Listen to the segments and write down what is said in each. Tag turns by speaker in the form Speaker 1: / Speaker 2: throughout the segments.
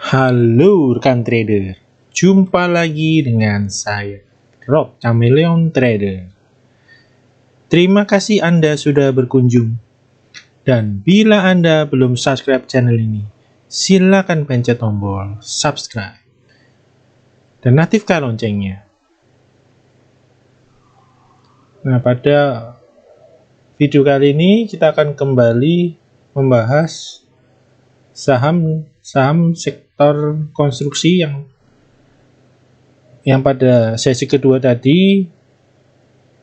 Speaker 1: Halo rekan trader, jumpa lagi dengan saya, Rob Chameleon Trader. Terima kasih Anda sudah berkunjung. Dan bila Anda belum subscribe channel ini, silakan pencet tombol subscribe dan aktifkan loncengnya. Nah, pada video kali ini kita akan kembali membahas saham sektor konstruksi yang pada sesi kedua tadi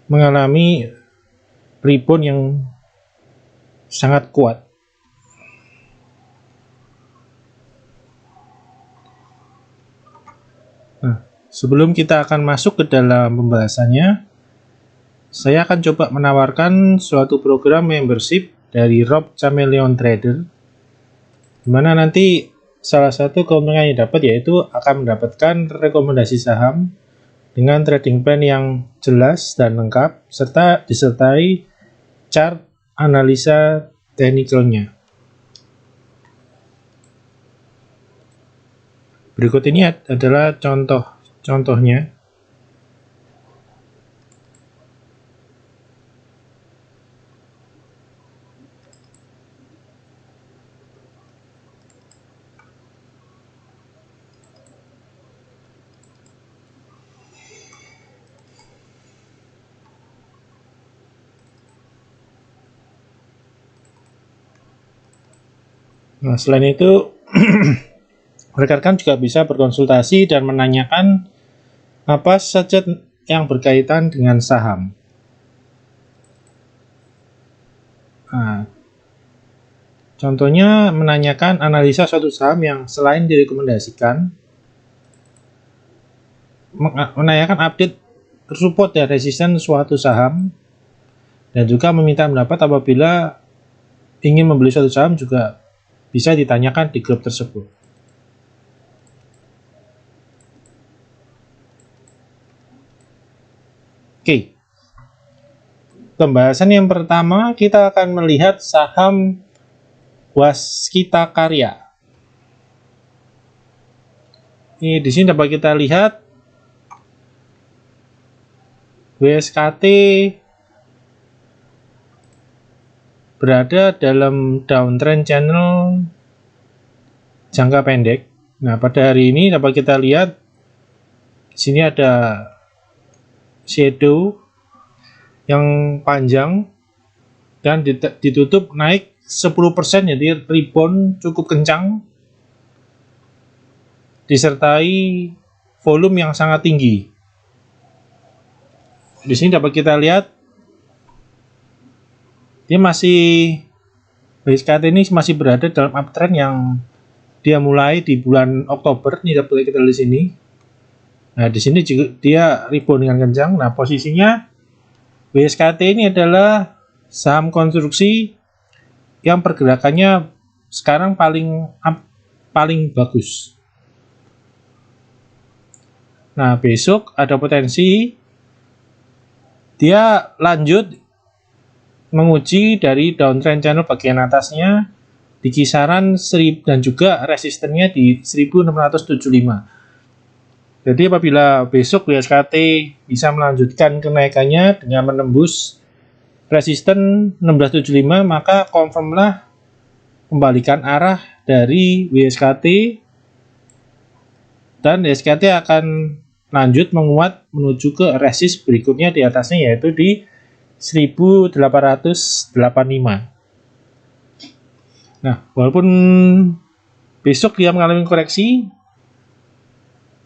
Speaker 1: mengalami rebound yang sangat kuat. Nah, sebelum kita akan masuk ke dalam pembahasannya, saya akan coba menawarkan suatu program membership dari Rob Chameleon Trader, di mana nanti salah satu keuntungan yang dapat yaitu akan mendapatkan rekomendasi saham dengan trading plan yang jelas dan lengkap serta disertai chart analisa teknikalnya. Berikut ini adalah contohnya. Nah, selain itu rekan-rekan juga bisa berkonsultasi dan menanyakan apa saja yang berkaitan dengan saham. Nah, contohnya menanyakan analisa suatu saham yang selain direkomendasikan, menanyakan update support dan resisten suatu saham, dan juga meminta pendapat apabila ingin membeli suatu saham juga bisa ditanyakan di grup tersebut. Oke. Pembahasan yang pertama kita akan melihat saham Waskita Karya. Ini di sini dapat kita lihat WSKT berada dalam downtrend channel jangka pendek. Nah, pada hari ini dapat kita lihat di sini ada shadow yang panjang dan ditutup naik 10%, jadi rebound cukup kencang disertai volume yang sangat tinggi. Di sini dapat kita lihat dia WSKT ini masih berada dalam uptrend yang dia mulai di bulan Oktober. Ini dapat kita lihat di sini. Nah, di sini juga dia rebound dengan kencang. Nah, posisinya WSKT ini adalah saham konstruksi yang pergerakannya sekarang paling bagus. Nah, besok ada potensi dia lanjut menguji dari downtrend channel bagian atasnya di kisaran 1000 dan juga resistennya di 1675. Jadi apabila besok WSKT bisa melanjutkan kenaikannya dengan menembus resisten 1675, maka confirmlah kembalikan arah dari WSKT dan WSKT akan lanjut menguat menuju ke resist berikutnya di atasnya yaitu di 1885. Nah, walaupun besok dia mengalami koreksi,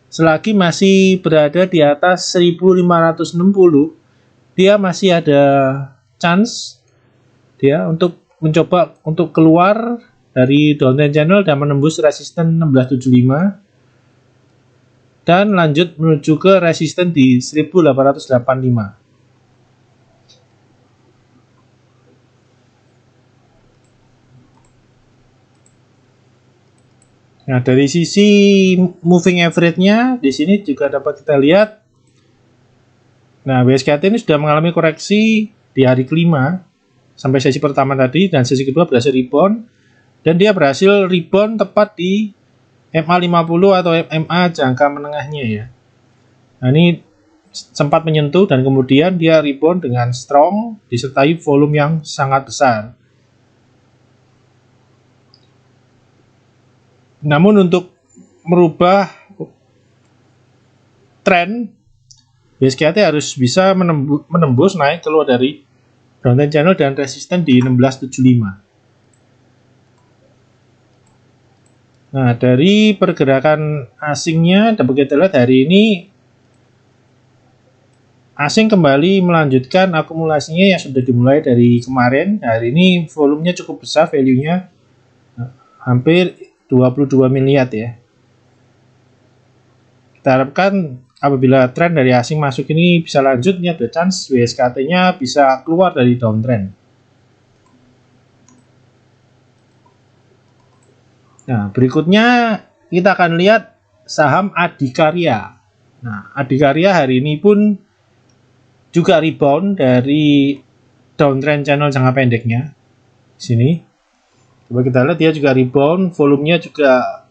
Speaker 1: selagi masih berada di atas 1560, dia masih ada chance dia untuk mencoba untuk keluar dari downtrend channel dan menembus resisten 1675 dan lanjut menuju ke resisten di 1885. Nah, dari sisi moving average-nya di sini juga dapat kita lihat. Nah, WSKT ini sudah mengalami koreksi di hari kelima sampai sesi pertama tadi dan sesi kedua berhasil rebound dan dia berhasil rebound tepat di MA 50 atau MA jangka menengahnya ya. Nah, ini sempat menyentuh dan kemudian dia rebound dengan strong disertai volume yang sangat besar. Namun untuk merubah tren, BSKT harus bisa menembus naik keluar dari downtrend channel dan resisten di 1675. Nah, dari pergerakan asingnya dapat kita lihat hari ini asing kembali melanjutkan akumulasinya yang sudah dimulai dari kemarin. Hari ini volumenya cukup besar, value-nya hampir 22 miliar ya. Kita harapkan apabila tren dari asing masuk ini bisa lanjut, ini ada chance WSKT-nya bisa keluar dari downtrend. Nah, berikutnya kita akan lihat saham Adikarya. Nah, Adikarya hari ini pun juga rebound dari downtrend channel jangka pendeknya. Di sini. Coba kita lihat dia juga rebound, volumenya juga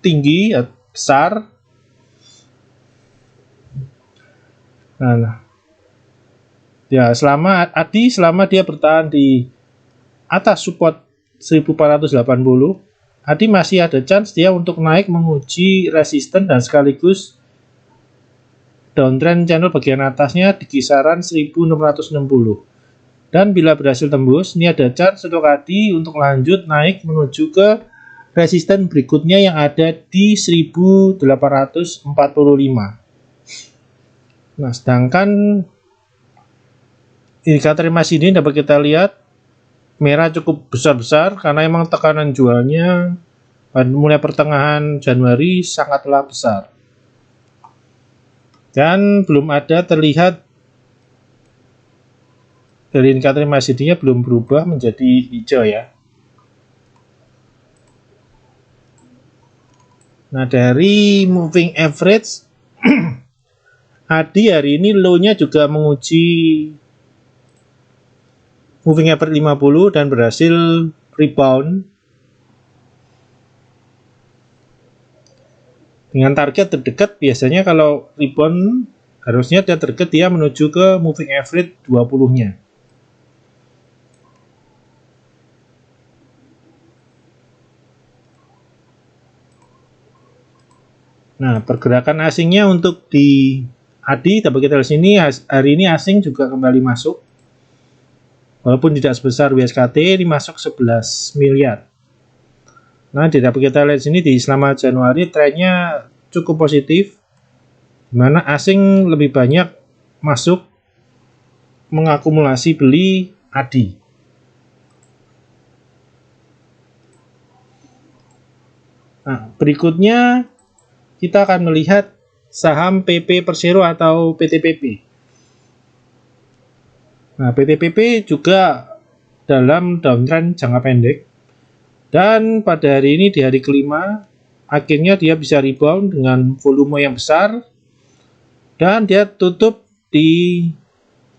Speaker 1: tinggi, besar. Nah, ya selama dia bertahan di atas support 1480, Adi masih ada chance dia untuk naik menguji resisten dan sekaligus downtrend channel bagian atasnya di kisaran 1660. Dan bila berhasil tembus, ini ada chance untuk Adi untuk lanjut naik menuju ke resisten berikutnya yang ada di 1845. Nah, sedangkan indikator emas ini dapat kita lihat merah cukup besar-besar karena emang tekanan jualnya mulai pertengahan Januari sangatlah besar. Dan belum ada terlihat dari indikator MACD-nya belum berubah menjadi hijau ya. Nah, dari moving average Adi hari ini low-nya juga menguji moving average 50 dan berhasil rebound dengan target terdekat. Biasanya kalau rebound harusnya dia terdekat dia menuju ke moving average 20-nya. Nah, pergerakan asingnya untuk di Adi dapat kita lihat sini hari ini asing juga kembali masuk. Walaupun tidak sebesar WSKT, ini masuk 11 miliar. Nah, dapat kita lihat sini di selama Januari trennya cukup positif, di mana asing lebih banyak masuk mengakumulasi beli Adi. Nah, berikutnya kita akan melihat saham PP Persero atau PTPP. Nah, PTPP juga dalam downtrend jangka pendek. Dan pada hari ini di hari kelima, akhirnya dia bisa rebound dengan volume yang besar. Dan dia tutup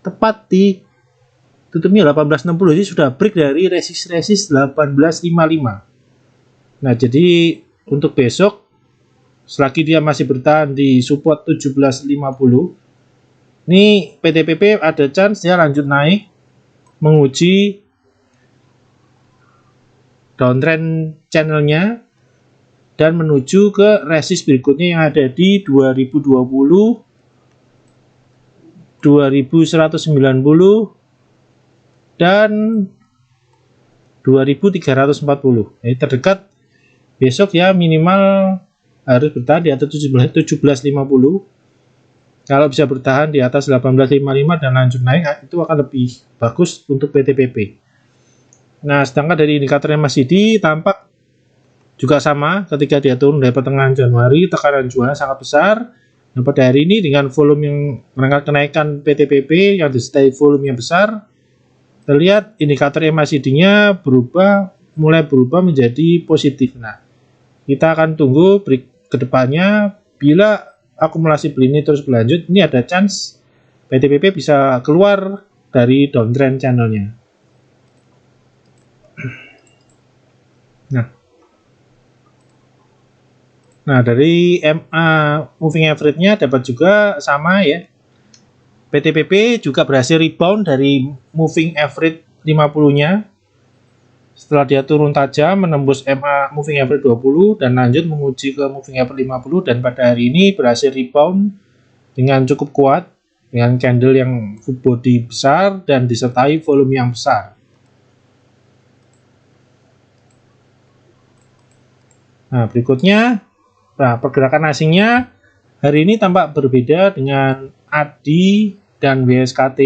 Speaker 1: tepat di tutupnya 1860. Jadi sudah break dari resist 1855. Nah, jadi untuk besok selagi dia masih bertahan di support 1750, ini PTPP ada chance dia lanjut naik menguji downtrend channelnya dan menuju ke resist berikutnya yang ada di 2020, 2190 dan 2340. Ini terdekat besok ya minimal harus bertahan di atas 1750. Kalau bisa bertahan di atas 1855 dan lanjut naik, itu akan lebih bagus untuk PTPP. Nah, sedangkan dari indikator MACD tampak juga sama ketika dia turun dari pertengahan Januari, tekanan jualnya sangat besar. Nah, pada hari ini dengan volume yang menangkap kenaikan PTPP yang disertai volume yang besar, terlihat indikator MACD-nya mulai berubah menjadi positif. Nah, kita akan tunggu ke depannya bila akumulasi beli ini terus berlanjut, ini ada chance PTPP bisa keluar dari downtrend channelnya. Nah, Nah, dari MA moving average-nya dapat juga sama ya. PTPP juga berhasil rebound dari moving average 50-nya. Setelah dia turun tajam menembus MA moving average 20 dan lanjut menguji ke moving average 50 dan pada hari ini berhasil rebound dengan cukup kuat dengan candle yang full body besar dan disertai volume yang besar. Nah, berikutnya pergerakan asingnya hari ini tampak berbeda dengan ADI dan WSKT,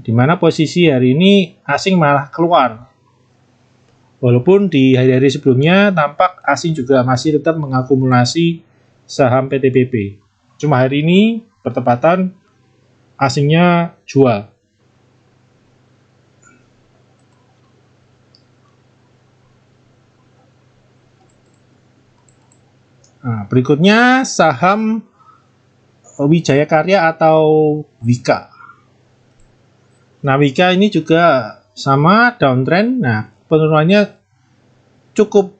Speaker 1: di mana posisi hari ini asing malah keluar. Walaupun di hari-hari sebelumnya tampak asing juga masih tetap mengakumulasi saham PTPP. Cuma hari ini bertepatan asingnya jual. Nah, berikutnya saham Wijaya Karya atau Wika. Nah, Wika ini juga sama downtrend. Nah, penurunannya cukup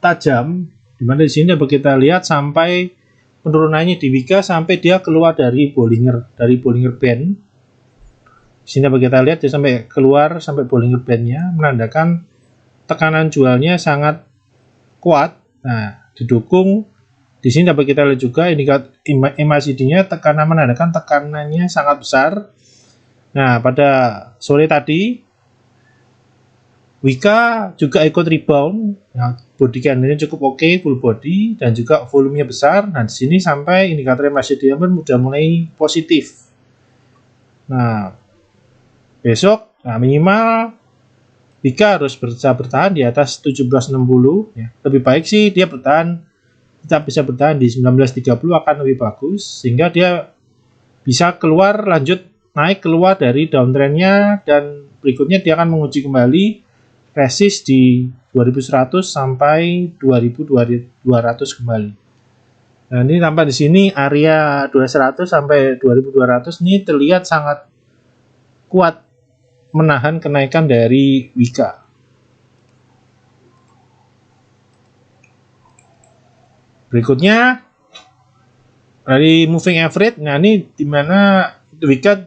Speaker 1: tajam, dimana di sini dapat kita lihat sampai penurunannya di Wika sampai dia keluar dari Bollinger Band. Di sini dapat kita lihat dia sampai keluar sampai Bollinger Band-nya, menandakan tekanan jualnya sangat kuat. Nah, didukung di sini dapat kita lihat juga indikator MACD-nya tekanan menandakan tekanannya sangat besar. Nah, pada sore tadi Wika juga ikut rebound. Nah, body candle-nya cukup oke, full body dan juga volumenya besar. Nah, di sini sampai indikator MACD-nya pun sudah mulai positif. Nah, besok minimal Wika harus bisa bertahan di atas 1760 ya. Lebih baik sih dia tetap bisa bertahan di 1930 akan lebih bagus sehingga dia bisa lanjut naik keluar dari downtrend-nya dan berikutnya dia akan menguji kembali resist di 2100 sampai 2200 kembali. Nah, ini tampak di sini area 2100 sampai 2200 ini terlihat sangat kuat menahan kenaikan dari Wika. Berikutnya dari moving average. Nah, ini dimana Wika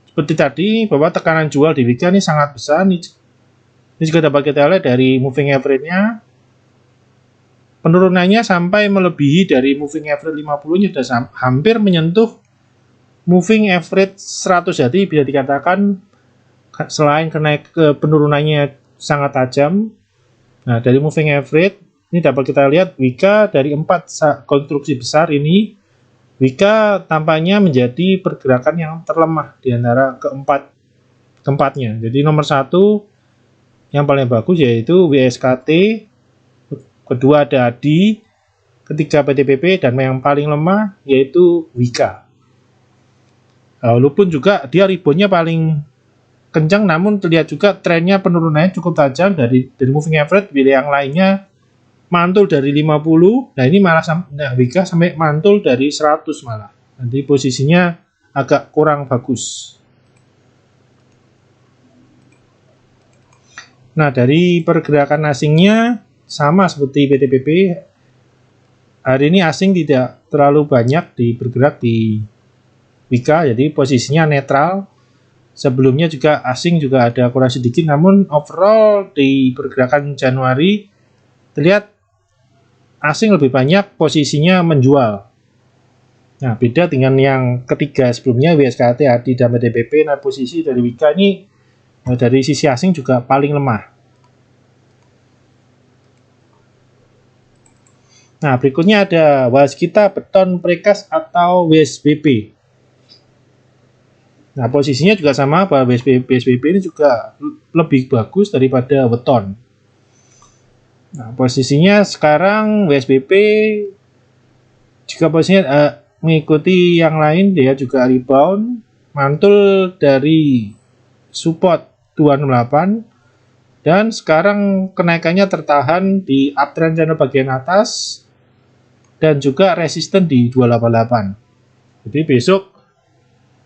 Speaker 1: seperti tadi bahwa tekanan jual di Wika ini sangat besar. Ini juga dapat kita lihat dari moving average-nya. Penurunannya sampai melebihi dari moving average 50-nya sudah hampir menyentuh moving average 100. Jadi bisa dikatakan selain penurunannya sangat tajam. Nah, dari moving average ini dapat kita lihat Wika dari 4 konstruksi besar ini, Wika tampaknya menjadi pergerakan yang terlemah di antara keempatnya. Jadi nomor 1 yang paling bagus yaitu WSKT, kedua ada ADI, ketiga PTPP, dan yang paling lemah yaitu Wika. Walaupun juga dia reboundnya paling kencang, namun terlihat juga trennya penurunannya cukup tajam dari moving average. Bila yang lainnya mantul dari 50, nah ini malah Wika sampai mantul dari 100 malah. Nanti posisinya agak kurang bagus. Nah, dari pergerakan asingnya sama seperti PTPP. Hari ini asing tidak terlalu banyak bergerak di Wika, jadi posisinya netral. Sebelumnya juga asing juga ada kurang sedikit, namun overall di pergerakan Januari terlihat asing lebih banyak posisinya menjual. Nah, beda dengan yang ketiga sebelumnya WSKT, ADI, dan PTPP. Nah, posisi dari Wika ini dari sisi asing juga paling lemah. Nah, berikutnya ada Waskita Beton Precast atau WSBP. Nah, posisinya juga sama bahwa WSBP ini juga lebih bagus daripada Weton. Nah, posisinya sekarang WSBP jika posisinya mengikuti yang lain, dia juga rebound, mantul dari support 268 dan sekarang kenaikannya tertahan di uptrend channel bagian atas dan juga resisten di 288. Jadi besok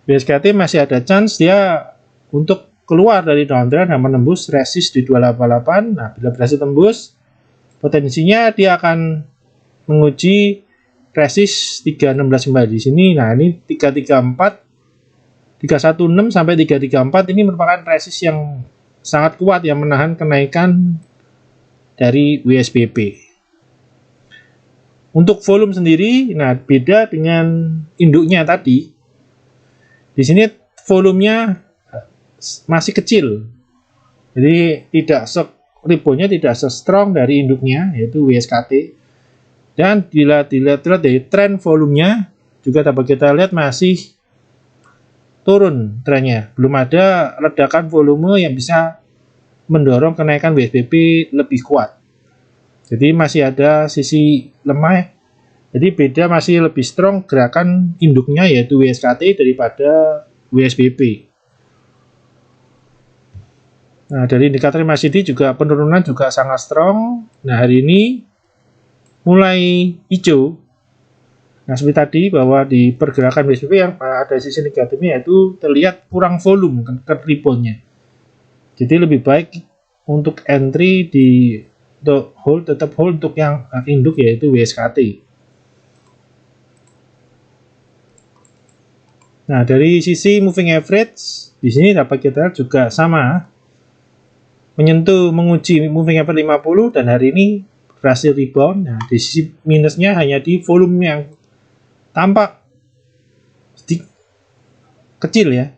Speaker 1: BSKT masih ada chance dia untuk keluar dari downtrend dan menembus resist di 288. Nah, bila berhasil tembus, potensinya dia akan menguji resist 316 kembali di sini. Nah, ini 334, 316 sampai 334 ini merupakan resist yang sangat kuat yang menahan kenaikan dari WSBP. Untuk volume sendiri, nah beda dengan induknya tadi. Di sini volumenya masih kecil. Jadi reboundnya tidak se-strong dari induknya, yaitu WSKT. Dan bila dilihat dari tren volumenya, juga dapat kita lihat masih turun trennya. Belum ada ledakan volume yang bisa mendorong kenaikan WSBP lebih kuat. Jadi masih ada sisi lemah. Jadi beda, masih lebih strong gerakan induknya yaitu WSKT daripada WSBP. Nah, dari indikator MACD juga penurunan juga sangat strong. Nah, hari ini mulai hijau. Nah, seperti tadi bahwa di pergerakan WSBP yang ada sisi negatifnya yaitu terlihat kurang volume ke reboundnya. Jadi lebih baik untuk entry tetap hold untuk yang induk yaitu WSKT. Nah, dari sisi moving average di sini dapat kita juga sama, menguji moving average 50 dan hari ini berhasil rebound. Nah, di sisi minusnya hanya di volume yang tampak kecil ya.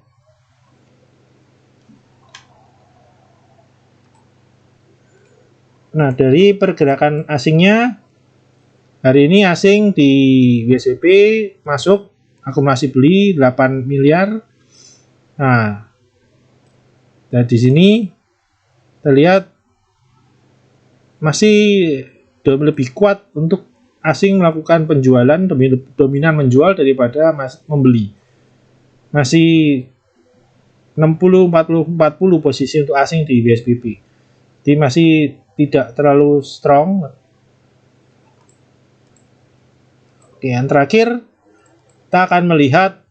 Speaker 1: Nah, dari pergerakan asingnya, hari ini asing di WSBP masuk akumulasi beli 8 miliar. Nah, dan di sini terlihat masih lebih kuat untuk asing melakukan penjualan, dominan menjual daripada membeli. Masih 60, 40, 40 posisi untuk asing di WSBP. Jadi masih tidak terlalu strong. Oke, yang terakhir kita akan melihat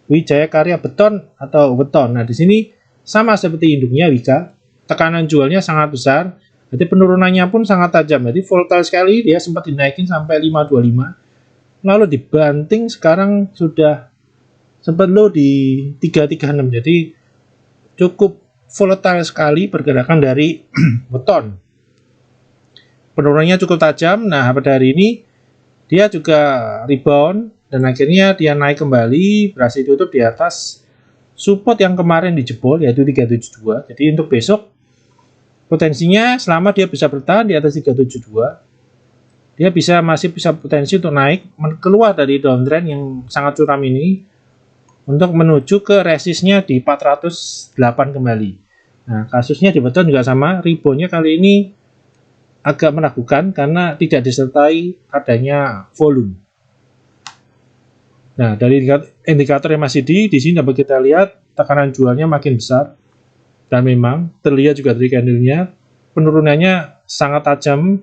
Speaker 1: Wijaya Karya Beton atau Weton. Nah, di sini sama seperti induknya Wika, tekanan jualnya sangat besar. Jadi penurunannya pun sangat tajam. Jadi volatile sekali, dia sempat dinaikin sampai 525. Lalu dibanting sekarang sudah sempat low di 336. Jadi cukup volatile sekali pergerakan dari Weton. Penurunannya cukup tajam. Nah, pada hari ini dia juga rebound dan akhirnya dia naik kembali, berhasil tutup di atas support yang kemarin dijebol yaitu 372. Jadi untuk besok potensinya selama dia bisa bertahan di atas 372, dia masih bisa potensi untuk naik keluar dari downtrend yang sangat curam ini untuk menuju ke resistnya di 408 kembali. Nah, kasusnya di Weton juga sama, reboundnya kali ini agak meragukan karena tidak disertai adanya volume. Nah, dari indikator MACD di sini dapat kita lihat tekanan jualnya makin besar dan memang terlihat juga dari candlenya penurunannya sangat tajam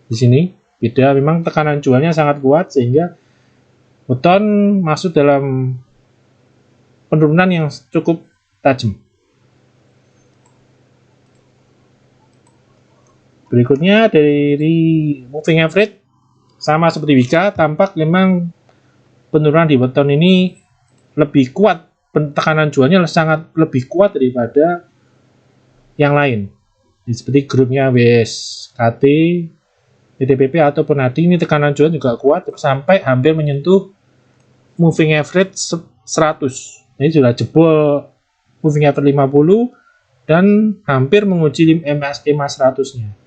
Speaker 1: di sini. Beda, memang tekanan jualnya sangat kuat sehingga Weton masuk dalam penurunan yang cukup tajam. Berikutnya dari moving average sama seperti Wika, tampak memang penurunan di Weton ini lebih kuat, tekanan jualnya sangat lebih kuat daripada yang lain. Seperti grupnya WSKT, PTPP ataupun ADI, ini tekanan jual juga kuat sampai hampir menyentuh moving average 100. Ini sudah jebol moving average 50 dan hampir menguji EMA 100-nya.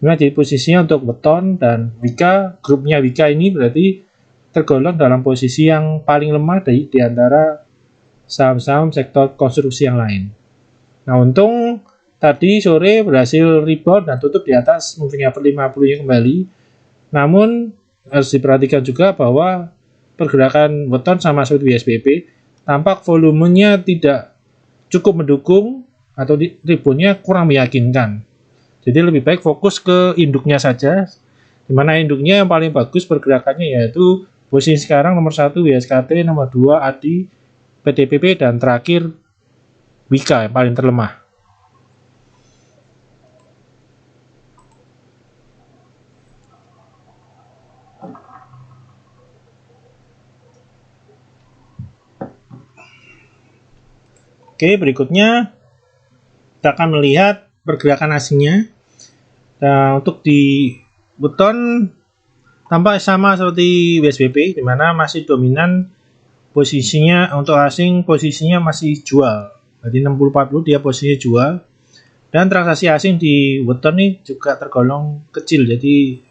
Speaker 1: Nah, jadi posisinya untuk Weton dan Wika, grupnya Wika ini berarti tergolong dalam posisi yang paling lemah di antara saham-saham sektor konstruksi yang lain. Nah, untung tadi sore berhasil rebound dan tutup di atas moving average 50-nya kembali. Namun harus diperhatikan juga bahwa pergerakan Weton sama seperti WSBP tampak volumenya tidak cukup mendukung atau reboundnya kurang meyakinkan. Jadi lebih baik fokus ke induknya saja, di mana induknya yang paling bagus pergerakannya yaitu posisi sekarang nomor 1 WSKT, nomor 2 ADI, PTPP, dan terakhir Wika yang paling terlemah. Oke, berikutnya kita akan melihat pergerakan asingnya. Nah, untuk di Buton tampak sama seperti WSBP, di mana masih dominan posisinya untuk asing, posisinya masih jual. Jadi 60-40 dia posisi jual. Dan transaksi asing di Buton ini juga tergolong kecil, jadi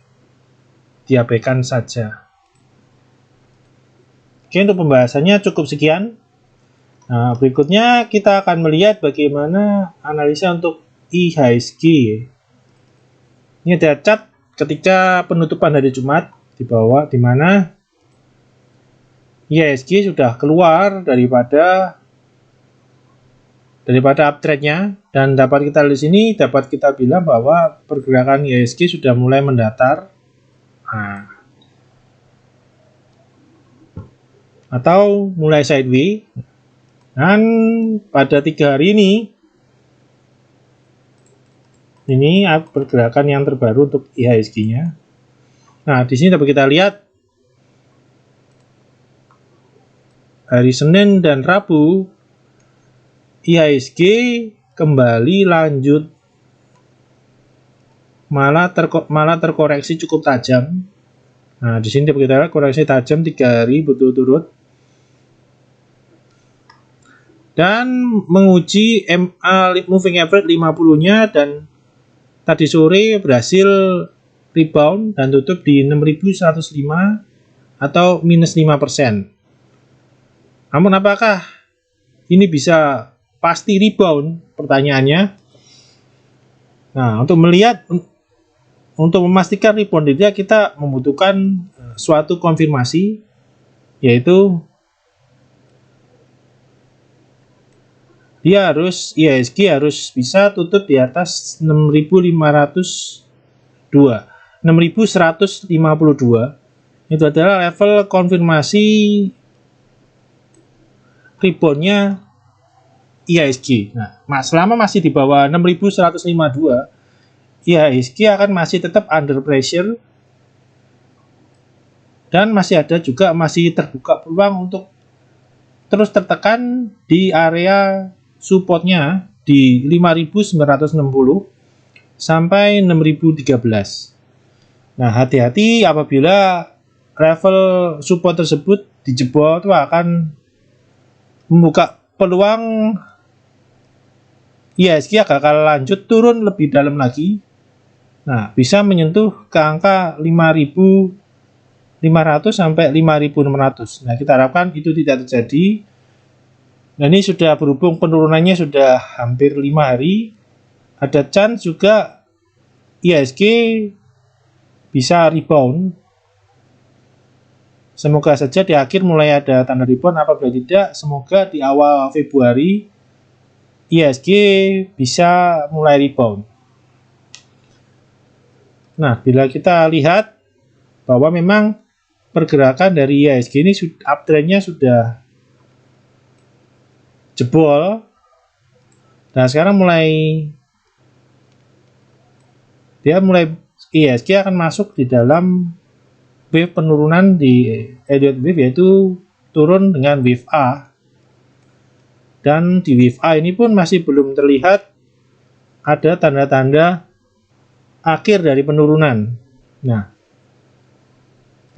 Speaker 1: diabaikan saja. Oke, untuk pembahasannya cukup sekian. Nah, berikutnya kita akan melihat bagaimana analisa untuk IHSG. Ini ada chart ketika penutupan hari Jumat di bawah, di mana IHSG sudah keluar daripada uptrend-nya, dan dapat kita lihat di sini, dapat kita bilang bahwa pergerakan IHSG sudah mulai mendatar. Nah, atau mulai sideways. Dan pada 3 hari ini pergerakan yang terbaru untuk IHSG-nya. Nah, di sini dapat kita lihat hari Senin dan Rabu IHSG kembali lanjut malah terkoreksi cukup tajam. Nah, di sini dapat kita lihat koreksi tajam 3 hari berturut-turut. Dan menguji MA moving average 50-nya, dan tadi sore berhasil rebound dan tutup di 6.105 atau minus 5%. Namun apakah ini bisa pasti rebound? Pertanyaannya. Nah, untuk memastikan rebound dia, kita membutuhkan suatu konfirmasi, yaitu IHSG harus bisa tutup di atas 6.152. Itu adalah level konfirmasi reboundnya IHSG. Nah, selama masih di bawah 6.152, IHSG akan masih tetap under pressure, dan masih terbuka peluang untuk terus tertekan di area supportnya di 5.960 sampai 6.013. Nah, hati-hati apabila level support tersebut dijebol, itu akan membuka peluang IHSG akan lanjut turun lebih dalam lagi. Nah, bisa menyentuh ke angka 5.500 sampai 5.600. Nah, kita harapkan itu tidak terjadi. Nah, ini sudah berhubung penurunannya sudah hampir 5 hari, ada chance juga IHSG bisa rebound. Semoga saja di akhir mulai ada tanda rebound, apabila tidak, semoga di awal Februari IHSG bisa mulai rebound. Nah, bila kita lihat bahwa memang pergerakan dari IHSG ini uptrendnya sudah jebol. Nah, sekarang IHSG akan masuk di dalam wave penurunan di Elliott wave, yaitu turun dengan wave A. Dan di wave A ini pun masih belum terlihat ada tanda-tanda akhir dari penurunan. Nah,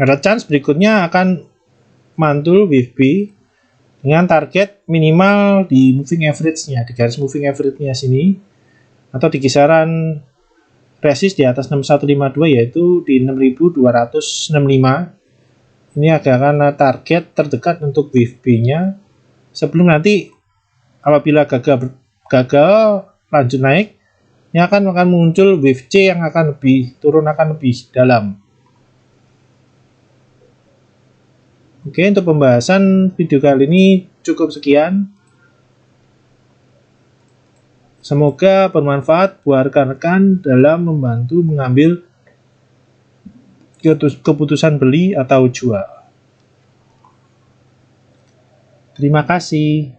Speaker 1: ada chance berikutnya akan mantul wave B dengan target minimal di moving average-nya, di garis moving average-nya sini, atau di kisaran resist di atas 6152, yaitu di 6265. Ini adalah target terdekat untuk wave B-nya, sebelum nanti apabila gagal lanjut naik, ini akan muncul wave C yang akan lebih dalam. Oke, untuk pembahasan video kali ini cukup sekian. Semoga bermanfaat buat rekan-rekan dalam membantu mengambil keputusan beli atau jual. Terima kasih.